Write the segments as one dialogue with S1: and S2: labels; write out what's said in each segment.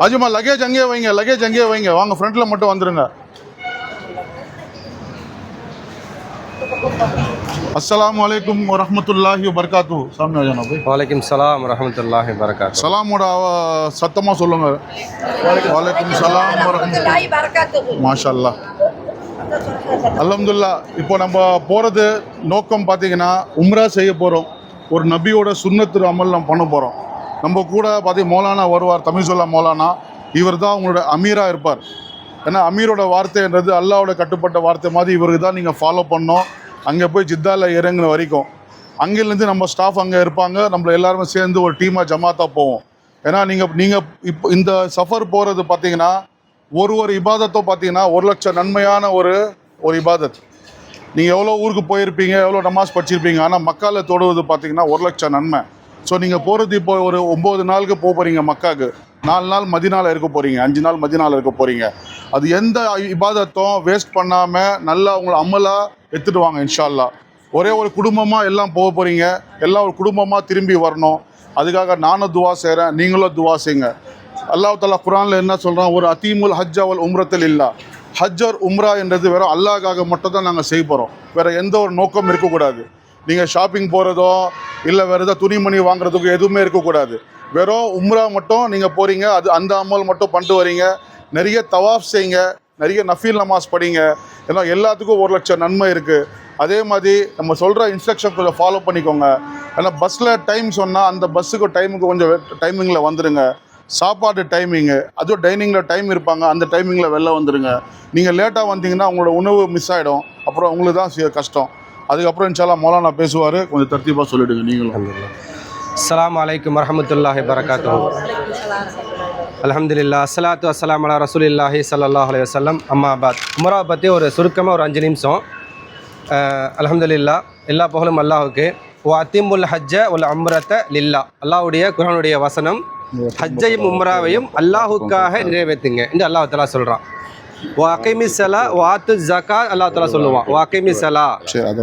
S1: அஜுமா luggage அங்கேயே வைங்க வாங்க ஃப்ரண்ட்டில் மட்டும் வந்துடுங்க. அஸ்ஸலாமு அலைக்கும் வரஹ்மத்துல்லாஹி வபரகாத்துஹு. சாமி ஆஜானா போய்.
S2: வலைக்கும் சலாம் வரஹ்மத்துல்லாஹி வபரகாத்துஹு.
S1: சலாமோட சத்தமாக சொல்லுங்க. வலைக்கும் சலாம் வரஹ்மத்துல்லாஹி வபரகாத்துஹு. மாஷா அல்லாஹ், அல்ஹம்துலில்லாஹ். இப்போ நம்ம போகிறது நோக்கம் பார்த்தீங்கன்னா உம்ரா செய்ய போகிறோம். ஒரு நபியோட சுன்னத்து அமல் நம்ம பண்ண போகிறோம். நம்ம கூட பார்த்தீங்கன்னா மௌலானா வருவார், தமிழ்சொல்லா மௌலானா. இவர் தான் உங்களோட அமீராக இருப்பார். ஏன்னா அமீரோட வார்த்தைன்றது அல்லாவோட கட்டுப்பட்ட வார்த்தை மாதிரி இவருக்கு தான் நீங்கள் ஃபாலோ பண்ணோம். அங்கே போய் ஜித்தாவில் இறங்குன வரைக்கும் அங்கேருந்து நம்ம ஸ்டாஃப் அங்கே இருப்பாங்க. நம்மள எல்லாருமே சேர்ந்து ஒரு டீமாக ஜமாத்தாக போவோம். ஏன்னா நீங்கள் இப்போ இந்த சஃபர் போகிறது பார்த்தீங்கன்னா ஒரு இபாதத்தோ பார்த்தீங்கன்னா 1 லட்சம் நன்மையான ஒரு இபாதத். நீங்கள் எவ்வளோ ஊருக்கு போயிருப்பீங்க, எவ்வளோ நமாஸ் படிச்சிருப்பீங்க. ஆனால் மக்கால தொடுவது பார்த்தீங்கன்னா 1 லட்சம் நன்மை. ஸோ நீங்கள் போகிறது இப்போ ஒரு 9 நாளுக்கு போக போகிறீங்க மக்காவுக்கு. 4 நாள் மதினாவில் இருக்க போகிறீங்க, 5 நாள் மதினாவில் இருக்க போகிறீங்க. அது எந்த இபாதத்தும் வேஸ்ட் பண்ணாமல் நல்லா உங்களை அமலாக எடுத்துகிட்டு வாங்க இன்ஷா அல்லாஹ். ஒரே ஒரு குடும்பமாக எல்லாம் போக போகிறீங்க, எல்லாம் ஒரு குடும்பமாக திரும்பி வரணும். அதுக்காக நானும் துவா செய்கிறேன், நீங்களும் துவா செய்யுங்க. அல்லாஹ் தஆலா குர்ஆனில் என்ன சொல்கிறான், ஒரு அதீமுல் ஹஜ் வல் உம்ரத்தில் இல்லா. ஹஜ் और உம்ரா என்றது வெறும் அல்லாஹ்காக மட்டும் தான் நாங்கள் செய்ய போகிறோம். வேறு எந்த ஒரு நோக்கம் இருக்கக்கூடாது. நீங்கள் ஷாப்பிங் போகிறதோ இல்லை வேறு ஏதாவது துணிமணி வாங்குறதுக்கோ எதுவுமே இருக்கக்கூடாது. வெறும் உம்ரா மட்டும் நீங்கள் போகிறீங்க, அது அந்த அமல் மட்டும் பண்ணிட்டு வரீங்க. நிறைய தவாஃப் செய்யுங்க, நிறைய நஃபீல் நமாஸ் படிங்க. ஏன்னா எல்லாத்துக்கும் 1 லட்சம் நன்மை இருக்குது. அதே மாதிரி நம்ம சொல்கிற இன்ஸ்ட்ரக்ஷன் கொஞ்சம் ஃபாலோ பண்ணிக்கோங்க. ஏன்னா பஸ்ஸில் டைம் சொன்னால் அந்த பஸ்ஸுக்கு டைமுக்கு கொஞ்சம் டைமிங்கில் வந்துடுங்க. சாப்பாடு டைமிங்கு, அதுவும் டைனிங்கில் டைம் இருப்பாங்க, அந்த டைமிங்கில் வெளில வந்துடுங்க. நீங்கள் லேட்டாக வந்தீங்கன்னா உங்களோட உணவு மிஸ் ஆகிடும், அப்புறம் உங்களுக்கு தான் கஷ்டம். அதுக்கப்புறம் இன்ஷா அல்லாஹ் மௌலானா பேசுவார், கொஞ்சம் தர்த்தீபாக சொல்லிவிடுங்க நீங்களும்.
S2: அஸ்ஸலாமு அலைக்கும் வரஹ்மத்துல்லாஹி வபரகாத்துஹு. அல்ஹம்துலில்லாஹ் அஸ்ஸலாத்து வஸ்ஸலாமு அலா ரசூலில்லாஹி ஸல்லல்லாஹு அலைஹி வஸல்லம். அம்மா பாத். உம்ரா பற்றி ஒரு சுருக்கமாக ஒரு 5 நிமிஷம். அல்ஹம்துலில்லாஹ், எல்லா புகழும் அல்லாஹுக்கு. வஅத்திமுல் ஹஜ்ஜ வல் உம்ரத லில்லாஹ். அல்லாஹ்வுடைய குர்ஆனுடைய வசனம், ஹஜ்ஜையும் உம்ராவையும் அல்லாஹுக்காக நிறைவேற்றுங்க என்று அல்லாஹ் தஆலா சொல்கிறான். வாக்கிமி சலா வாத்து ஜக்கா, அல்லாஹ் தஆலா சொல்லுவான். வாக்கிமி சலா,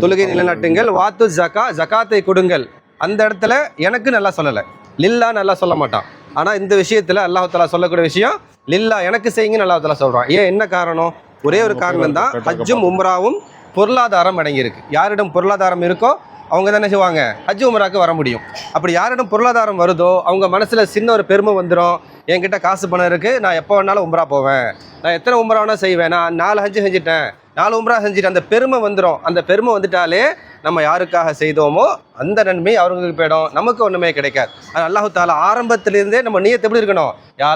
S2: தொழுகை நிலைநாட்டுங்கள். வாத்து ஜக்கா, ஜக்காத்தை கொடுங்கள். அந்த இடத்துல எனக்கு நல்லா சொல்லலை, லில்லா நல்லா சொல்ல மாட்டான். ஆனால் இந்த விஷயத்தில் அல்லாஹ் தஆலா சொல்லக்கூடிய விஷயம் லில்லா, எனக்கு செய்யுங்கன்னு அல்லாஹ் தஆலா சொல்கிறான். ஏன், என்ன காரணம்? ஒரே ஒரு காரணம் தான். ஹஜ்ஜும் உம்ராவும் பொருளாதாரம் அடங்கியிருக்கு. யாரிடம் பொருளாதாரம் இருக்கோ அவங்க தானே செய்வாங்க, ஹஜ் உம்ராக்கு வர முடியும். அப்படி யாரிடம் பொருளாதாரம் வருதோ அவங்க மனசில் சின்ன ஒரு பெருமை வந்துடும். என்கிட்ட காசு பணம் இருக்குது, நான் எப்போ வேணாலும் உம்ரா போவேன், நான் எத்தனை உம்ரா வேணால் செய்வேன், நான் 4 ஹஜ் செஞ்சுட்டேன், 4 உம்ரா செஞ்சுட்டேன். அந்த பெருமை வந்துடும். அந்த பெருமை வந்துட்டாலே நம்ம யாருக்காக செய்தோமோ அந்த நன்மை அவங்களுக்கு போயிடும், நமக்கு ஒன்றுமே கிடைக்காது. அது அல்லாஹ் தஆலா ஆரம்பத்திலேருந்தே நம்ம நியத் எப்படி இருக்கணும், யா